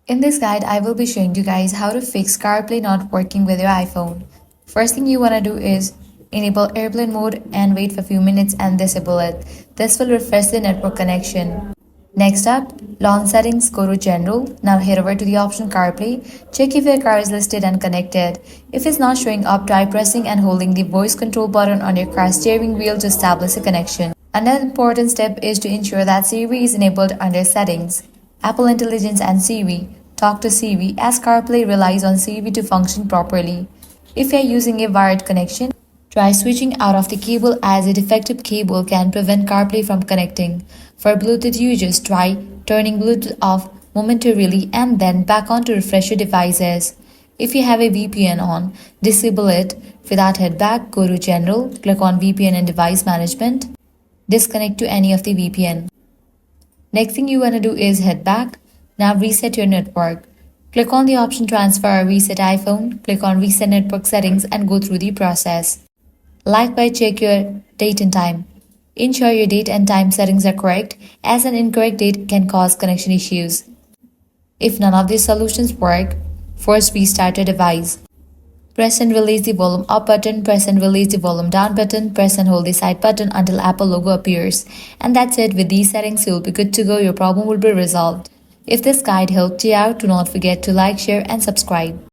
In this guide, I will be showing you guys how to fix CarPlay not working with your iPhone. First thing you want to do is enable airplane mode and wait for a few minutes and disable it. This will refresh the network connection. Next up, launch settings, go to general. Now head over to the option CarPlay. Check if your car is listed and connected. If it's not showing up, try pressing and holding the voice control button on your car's steering wheel to establish a connection. Another important step is to ensure that Siri is enabled under settings. Apple Intelligence and Siri. Talk to Siri as CarPlay relies on Siri to function properly. If you are using a wired connection, try switching out of the cable as a defective cable can prevent CarPlay from connecting. For Bluetooth users, try turning Bluetooth off momentarily and then back on to refresh your devices. If you have a VPN on, disable it. For that, head back, go to General, click on VPN and Device Management, disconnect to any of the VPN. Next thing you want to do is head back. Now reset your network. Click on the option Transfer or Reset iPhone, click on Reset Network Settings and go through the process. Likewise, check your date and time. Ensure your date and time settings are correct, as an incorrect date can cause connection issues. If none of these solutions work, first restart your device. Press and release the volume up button, press and release the volume down button, press and hold the side button until Apple logo appears. And that's it. With these settings, you'll be good to go. Your problem will be resolved. If this guide helped you out, do not forget to like, share and subscribe.